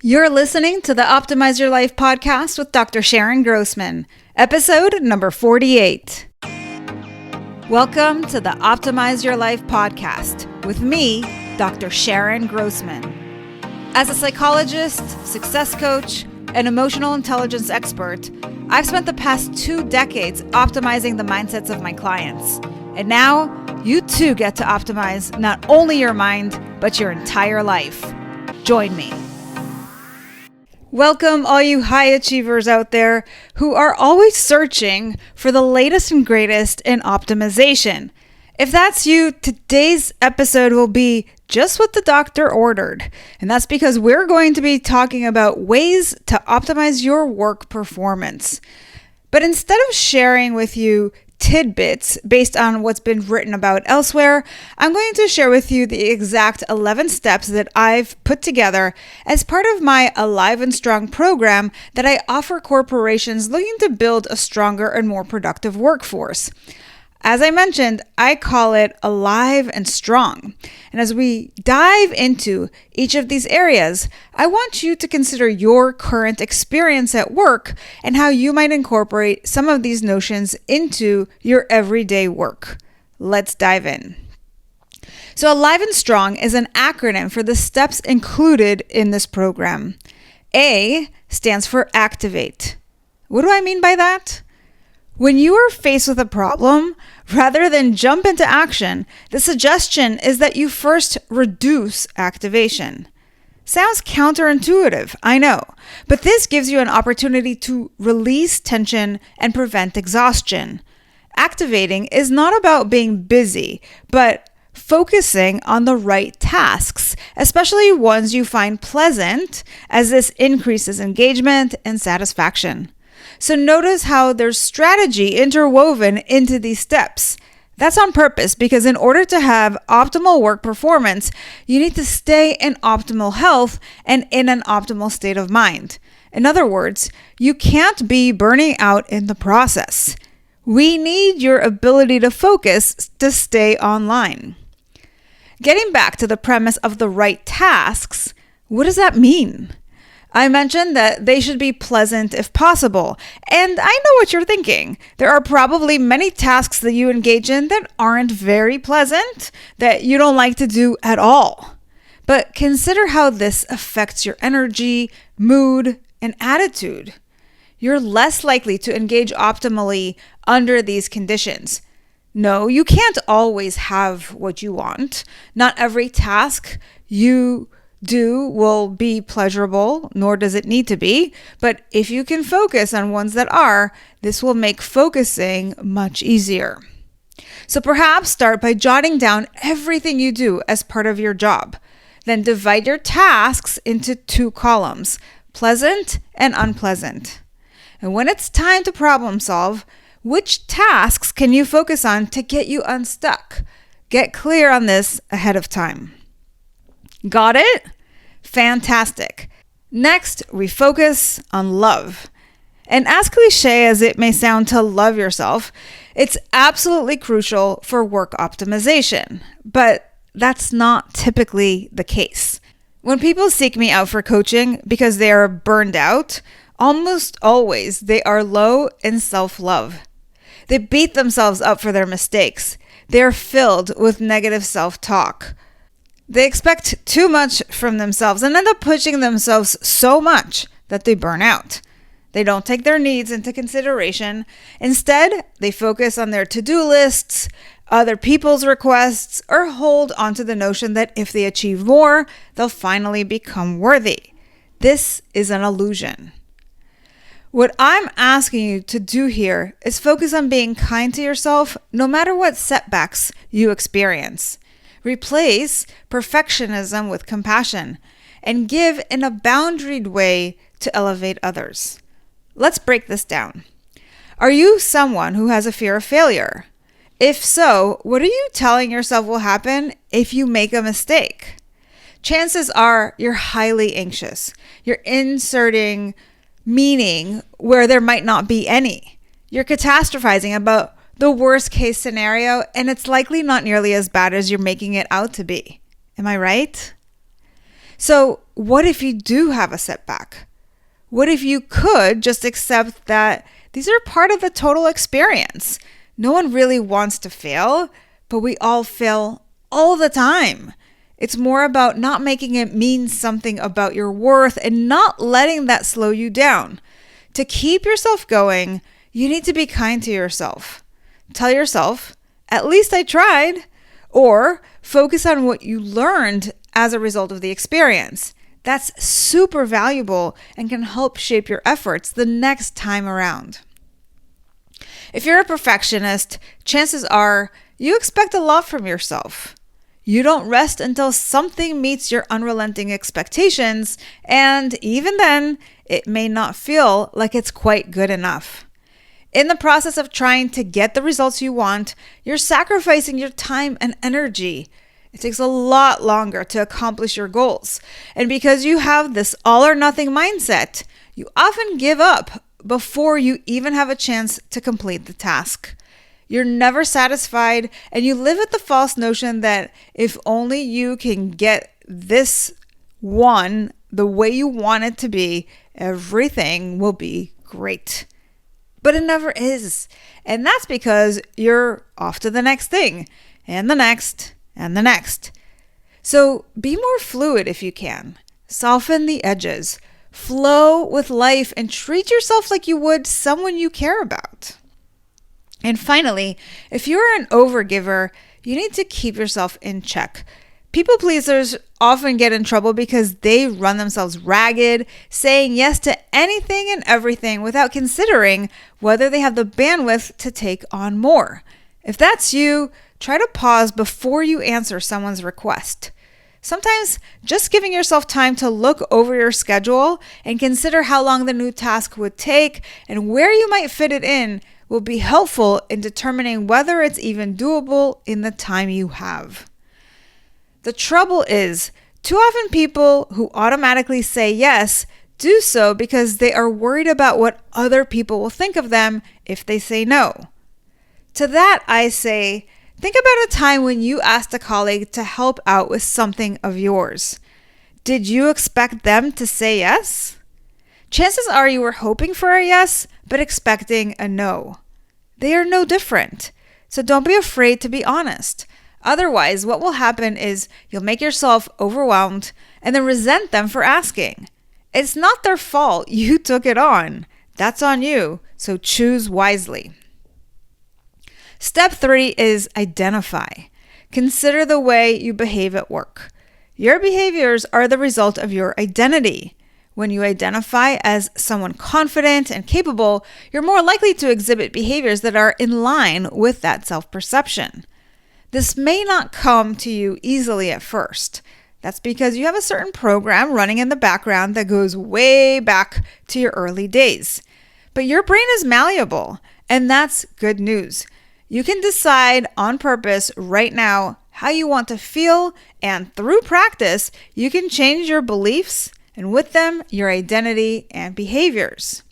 You're listening to the Optimize Your Life podcast with Dr. Sharon Grossman, episode number 48. Welcome to the Optimize Your Life podcast with me, Dr. Sharon Grossman. As a psychologist, success coach, and emotional intelligence expert, I've spent the past 2 decades optimizing the mindsets of my clients. And now, you too get to optimize not only your mind, but your entire life. Join me. Welcome, all you high achievers out there who are always searching for the latest and greatest in optimization. If that's you, today's episode will be just what the doctor ordered. And that's because we're going to be talking about ways to optimize your work performance. But instead of sharing with you tidbits based on what's been written about elsewhere, I'm going to share with you the exact 11 steps that I've put together as part of my Alive and Strong program that I offer corporations looking to build a stronger and more productive workforce. As I mentioned, I call it Alive and Strong. And as we dive into each of these areas, I want you to consider your current experience at work and how you might incorporate some of these notions into your everyday work. Let's dive in. So Alive and Strong is an acronym for the steps included in this program. A stands for activate. What do I mean by that? When you are faced with a problem, rather than jump into action, the suggestion is that you first reduce activation. Sounds counterintuitive, I know, but this gives you an opportunity to release tension and prevent exhaustion. Activating is not about being busy, but focusing on the right tasks, especially ones you find pleasant, as this increases engagement and satisfaction. So notice how there's strategy interwoven into these steps. That's on purpose because in order to have optimal work performance, you need to stay in optimal health and in an optimal state of mind. In other words, you can't be burning out in the process. We need your ability to focus to stay online. Getting back to the premise of the right tasks, what does that mean? I mentioned that they should be pleasant if possible, and I know what you're thinking. There are probably many tasks that you engage in that aren't very pleasant, that you don't like to do at all. But consider how this affects your energy, mood, and attitude. You're less likely to engage optimally under these conditions. No, you can't always have what you want. Not every task you do will be pleasurable, nor does it need to be. But if you can focus on ones that are, this will make focusing much easier. So perhaps start by jotting down everything you do as part of your job. Then divide your tasks into 2 columns, pleasant and unpleasant. And when it's time to problem solve, which tasks can you focus on to get you unstuck? Get clear on this ahead of time. Got it? Fantastic. Next, we focus on love. And as cliche as it may sound to love yourself, it's absolutely crucial for work optimization. But that's not typically the case. When people seek me out for coaching because they are burned out, almost always they are low in self-love. They beat themselves up for their mistakes. They're filled with negative self-talk. They expect too much from themselves and end up pushing themselves so much that they burn out. They don't take their needs into consideration. Instead, they focus on their to-do lists, other people's requests, or hold onto the notion that if they achieve more, they'll finally become worthy. This is an illusion. What I'm asking you to do here is focus on being kind to yourself no matter what setbacks you experience. Replace perfectionism with compassion and give in a boundaried way to elevate others. Let's break this down. Are you someone who has a fear of failure? If so, what are you telling yourself will happen if you make a mistake? Chances are you're highly anxious. You're inserting meaning where there might not be any. You're catastrophizing about the worst case scenario, and it's likely not nearly as bad as you're making it out to be. Am I right? So what if you do have a setback? What if you could just accept that these are part of the total experience? No one really wants to fail, but we all fail all the time. It's more about not making it mean something about your worth and not letting that slow you down. To keep yourself going, you need to be kind to yourself. Tell yourself, at least I tried, or focus on what you learned as a result of the experience. That's super valuable and can help shape your efforts the next time around. If you're a perfectionist, chances are you expect a lot from yourself. You don't rest until something meets your unrelenting expectations, and even then, it may not feel like it's quite good enough. In the process of trying to get the results you want, you're sacrificing your time and energy. It takes a lot longer to accomplish your goals. And because you have this all or nothing mindset, you often give up before you even have a chance to complete the task. You're never satisfied, and you live with the false notion that if only you can get this one the way you want it to be, everything will be great. But it never is. And that's because you're off to the next thing, and the next, and the next. So be more fluid if you can. Soften the edges. Flow with life and treat yourself like you would someone you care about. And finally, if you're an overgiver, you need to keep yourself in check. People pleasers often get in trouble because they run themselves ragged, saying yes to anything and everything without considering whether they have the bandwidth to take on more. If that's you, try to pause before you answer someone's request. Sometimes just giving yourself time to look over your schedule and consider how long the new task would take and where you might fit it in will be helpful in determining whether it's even doable in the time you have. The trouble is, too often people who automatically say yes do so because they are worried about what other people will think of them if they say no. To that I say, think about a time when you asked a colleague to help out with something of yours. Did you expect them to say yes? Chances are you were hoping for a yes, but expecting a no. They are no different. So don't be afraid to be honest. Otherwise, what will happen is you'll make yourself overwhelmed and then resent them for asking. It's not their fault you took it on. That's on you. So choose wisely. Step 3 is identify. Consider the way you behave at work. Your behaviors are the result of your identity. When you identify as someone confident and capable, you're more likely to exhibit behaviors that are in line with that self-perception. This may not come to you easily at first. That's because you have a certain program running in the background that goes way back to your early days. But your brain is malleable, and that's good news. You can decide on purpose right now how you want to feel, and through practice, you can change your beliefs and with them, your identity and behaviors.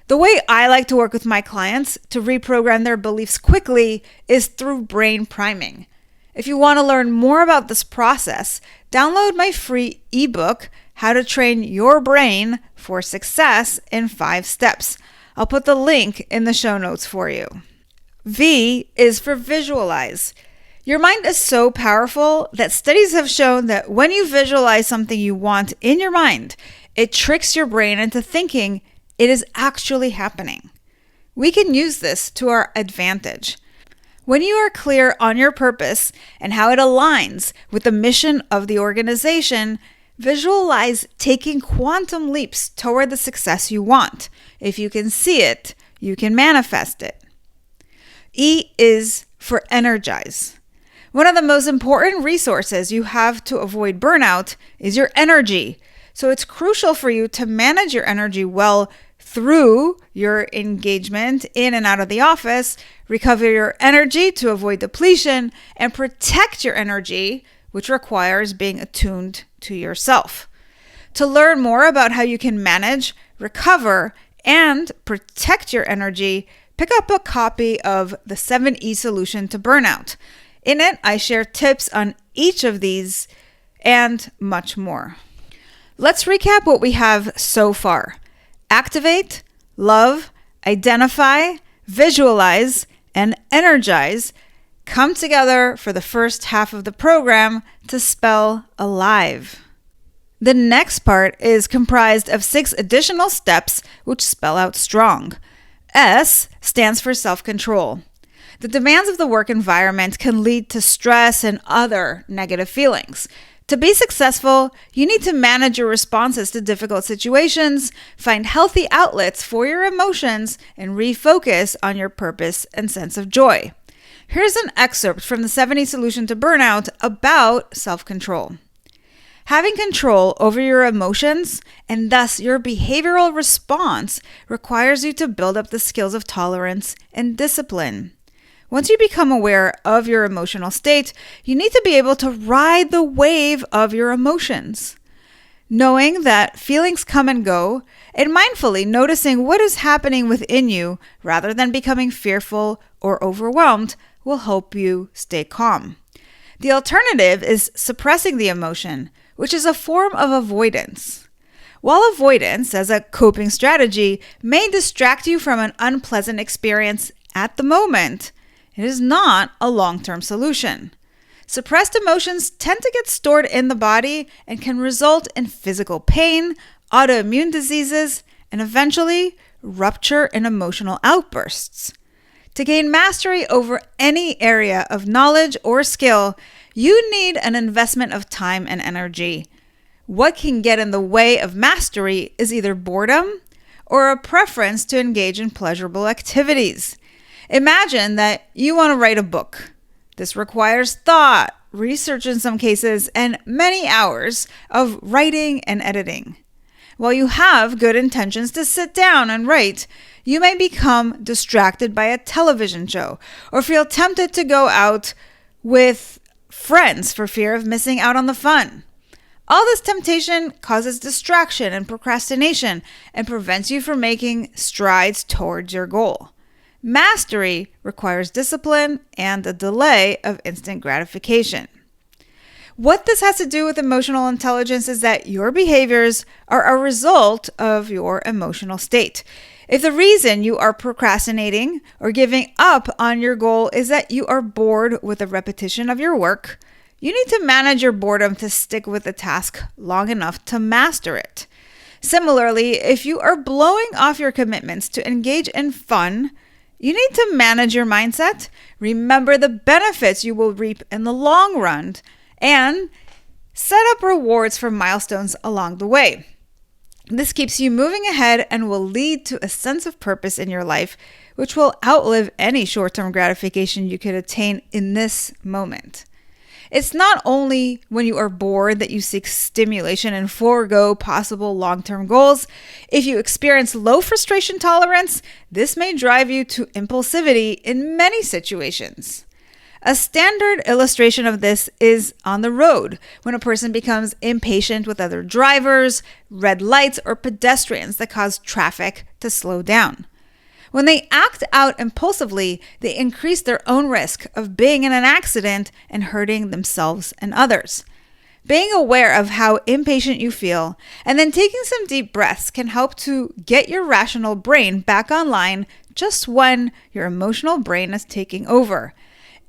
The way I like to work with my clients to reprogram their beliefs quickly is through brain priming. If you want to learn more about this process, download my free ebook, How to Train Your Brain for Success in 5 Steps. I'll put the link in the show notes for you. V is for visualize. Your mind is so powerful that studies have shown that when you visualize something you want in your mind, it tricks your brain into thinking it is actually happening. We can use this to our advantage. When you are clear on your purpose and how it aligns with the mission of the organization, visualize taking quantum leaps toward the success you want. If you can see it, you can manifest it. E is for energize. One of the most important resources you have to avoid burnout is your energy. So it's crucial for you to manage your energy well through your engagement in and out of the office, recover your energy to avoid depletion, and protect your energy, which requires being attuned to yourself. To learn more about how you can manage, recover, and protect your energy, pick up a copy of the 7E Solution to Burnout. In it, I share tips on each of these and much more. Let's recap what we have so far. Activate, love, identify, visualize, and energize come together for the first half of the program to spell alive. The next part is comprised of 6 additional steps which spell out strong. S stands for self-control. The demands of the work environment can lead to stress and other negative feelings. To be successful, you need to manage your responses to difficult situations, find healthy outlets for your emotions, and refocus on your purpose and sense of joy. Here's an excerpt from the 70 Solution to Burnout about self-control. Having control over your emotions and thus your behavioral response requires you to build up the skills of tolerance and discipline. Once you become aware of your emotional state, you need to be able to ride the wave of your emotions. Knowing that feelings come and go, and mindfully noticing what is happening within you rather than becoming fearful or overwhelmed will help you stay calm. The alternative is suppressing the emotion, which is a form of avoidance. While avoidance, as a coping strategy, may distract you from an unpleasant experience at the moment, it is not a long-term solution. Suppressed emotions tend to get stored in the body and can result in physical pain, autoimmune diseases, and eventually rupture in emotional outbursts. To gain mastery over any area of knowledge or skill, you need an investment of time and energy. What can get in the way of mastery is either boredom or a preference to engage in pleasurable activities. Imagine that you want to write a book. This requires thought, research in some cases, and many hours of writing and editing. While you have good intentions to sit down and write, you may become distracted by a television show or feel tempted to go out with friends for fear of missing out on the fun. All this temptation causes distraction and procrastination and prevents you from making strides towards your goal. Mastery requires discipline and a delay of instant gratification. What this has to do with emotional intelligence is that your behaviors are a result of your emotional state. If the reason you are procrastinating or giving up on your goal is that you are bored with the repetition of your work, you need to manage your boredom to stick with the task long enough to master it. Similarly, if you are blowing off your commitments to engage in fun, you need to manage your mindset, remember the benefits you will reap in the long run, and set up rewards for milestones along the way. This keeps you moving ahead and will lead to a sense of purpose in your life, which will outlive any short-term gratification you could attain in this moment. It's not only when you are bored that you seek stimulation and forego possible long-term goals. If you experience low frustration tolerance, this may drive you to impulsivity in many situations. A standard illustration of this is on the road, when a person becomes impatient with other drivers, red lights, or pedestrians that cause traffic to slow down. When they act out impulsively, they increase their own risk of being in an accident and hurting themselves and others. Being aware of how impatient you feel and then taking some deep breaths can help to get your rational brain back online just when your emotional brain is taking over.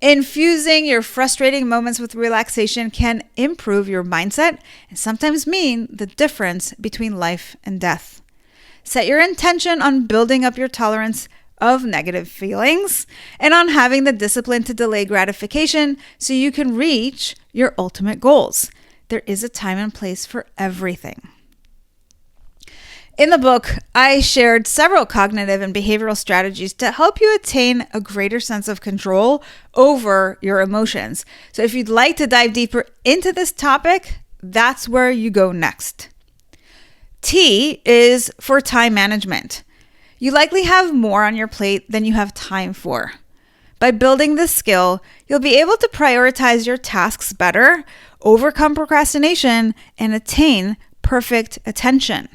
Infusing your frustrating moments with relaxation can improve your mindset and sometimes mean the difference between life and death. Set your intention on building up your tolerance of negative feelings and on having the discipline to delay gratification so you can reach your ultimate goals. There is a time and place for everything. In the book, I shared several cognitive and behavioral strategies to help you attain a greater sense of control over your emotions. So if you'd like to dive deeper into this topic, that's where you go next. T is for time management. You likely have more on your plate than you have time for. By building this skill, you'll be able to prioritize your tasks better, overcome procrastination, and attain perfect attention.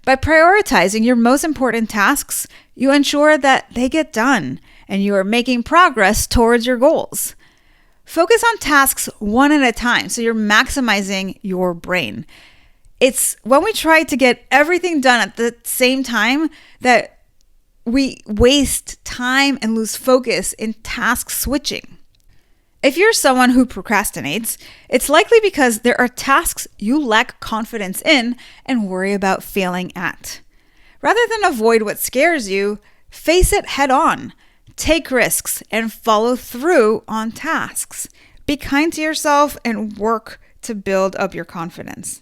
By prioritizing your most important tasks, you ensure that they get done and you are making progress towards your goals. Focus on tasks one at a time so you're maximizing your brain. It's when we try to get everything done at the same time that we waste time and lose focus in task switching. If you're someone who procrastinates, it's likely because there are tasks you lack confidence in and worry about failing at. Rather than avoid what scares you, face it head on. Take risks and follow through on tasks. Be kind to yourself and work to build up your confidence.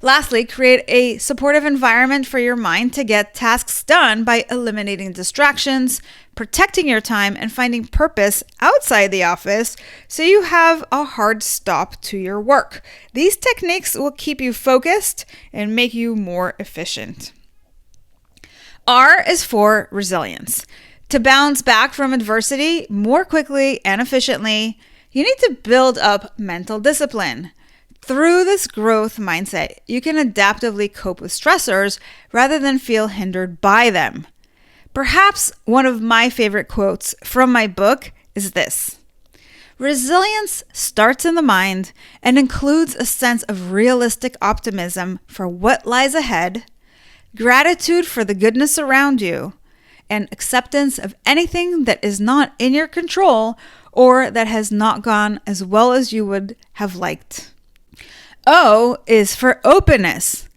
Lastly, create a supportive environment for your mind to get tasks done by eliminating distractions, protecting your time, and finding purpose outside the office so you have a hard stop to your work. These techniques will keep you focused and make you more efficient. R is for resilience. To bounce back from adversity more quickly and efficiently, you need to build up mental discipline. Through this growth mindset, you can adaptively cope with stressors rather than feel hindered by them. Perhaps one of my favorite quotes from my book is this: resilience starts in the mind and includes a sense of realistic optimism for what lies ahead, gratitude for the goodness around you, and acceptance of anything that is not in your control or that has not gone as well as you would have liked. O is for openness.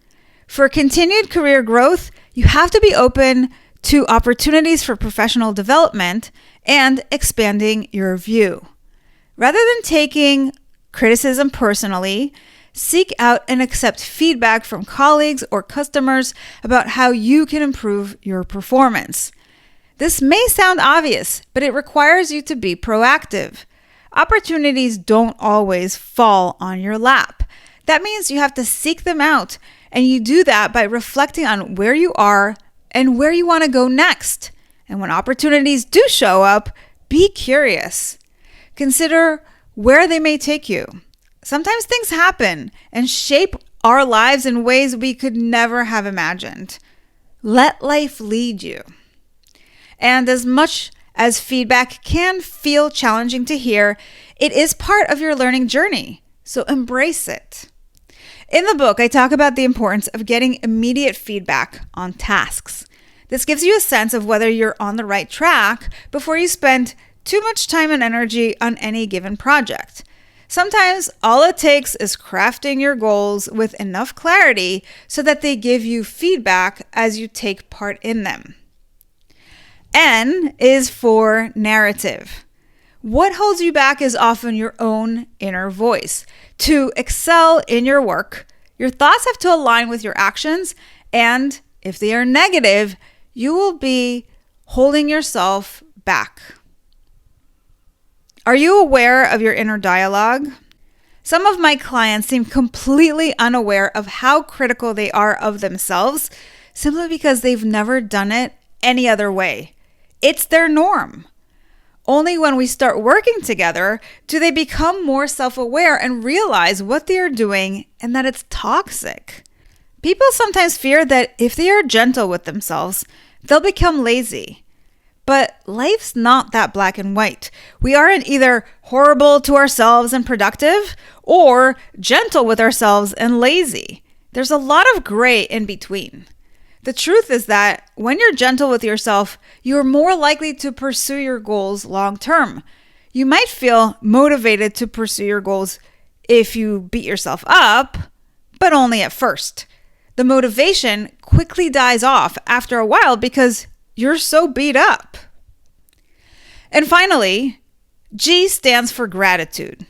For continued career growth, you have to be open to opportunities for professional development and expanding your view. Rather than taking criticism personally, seek out and accept feedback from colleagues or customers about how you can improve your performance. This may sound obvious, but it requires you to be proactive. Opportunities don't always fall on your lap. That means you have to seek them out, and you do that by reflecting on where you are and where you want to go next. And when opportunities do show up, be curious. Consider where they may take you. Sometimes things happen and shape our lives in ways we could never have imagined. Let life lead you. And as much as feedback can feel challenging to hear, it is part of your learning journey, so embrace it. In the book, I talk about the importance of getting immediate feedback on tasks. This gives you a sense of whether you're on the right track before you spend too much time and energy on any given project. Sometimes all it takes is crafting your goals with enough clarity so that they give you feedback as you take part in them. N is for narrative. What holds you back is often your own inner voice. To excel in your work, your thoughts have to align with your actions, and if they are negative, you will be holding yourself back. Are you aware of your inner dialogue? Some of my clients seem completely unaware of how critical they are of themselves simply because they've never done it any other way. It's their norm. Only when we start working together do they become more self-aware and realize what they are doing and that it's toxic. People sometimes fear that if they are gentle with themselves, they'll become lazy. But life's not that black and white. We aren't either horrible to ourselves and productive or gentle with ourselves and lazy. There's a lot of gray in between. The truth is that when you're gentle with yourself, you're more likely to pursue your goals long term. You might feel motivated to pursue your goals if you beat yourself up, but only at first. The motivation quickly dies off after a while because you're so beat up. And finally, G stands for gratitude.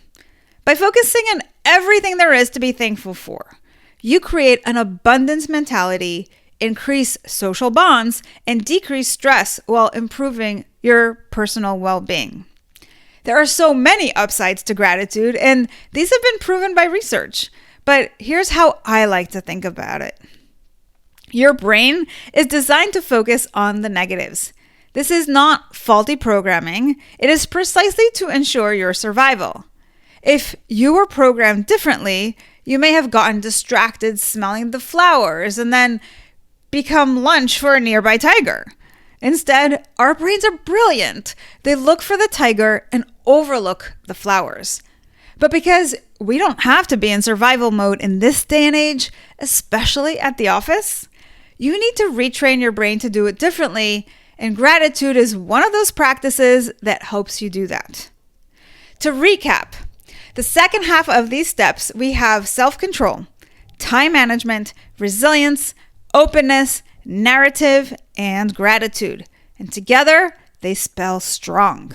By focusing on everything there is to be thankful for, you create an abundance mentality, increase social bonds, and decrease stress while improving your personal well-being. There are so many upsides to gratitude, and these have been proven by research. But here's how I like to think about it. Your brain is designed to focus on the negatives. This is not faulty programming. It is precisely to ensure your survival. If you were programmed differently, you may have gotten distracted smelling the flowers and then become lunch for a nearby tiger. Instead, our brains are brilliant. They look for the tiger and overlook the flowers. But because we don't have to be in survival mode in this day and age, especially at the office. You need to retrain your brain to do it differently, and gratitude is one of those practices that helps you do that. To recap, the second half of these steps, we have self-control, time management, resilience, openness, narrative, and gratitude. And together, they spell strong.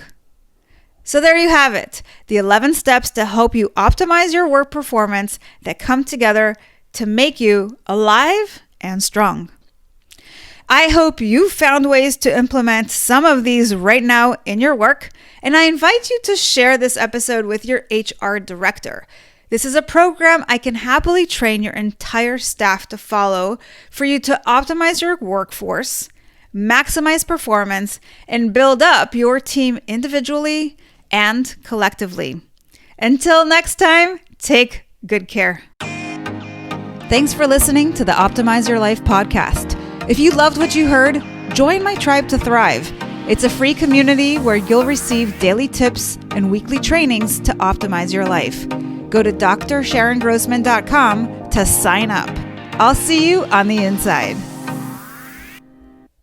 So there you have it, the 11 steps to help you optimize your work performance that come together to make you alive and strong. I hope you found ways to implement some of these right now in your work, and I invite you to share this episode with your HR director. This is a program I can happily train your entire staff to follow for you to optimize your workforce, maximize performance, and build up your team individually and collectively. Until next time, take good care. Thanks for listening to the Optimize Your Life podcast. If you loved what you heard, join my Tribe to Thrive. It's a free community where you'll receive daily tips and weekly trainings to optimize your life. Go to drsharongrossman.com to sign up. I'll see you on the inside.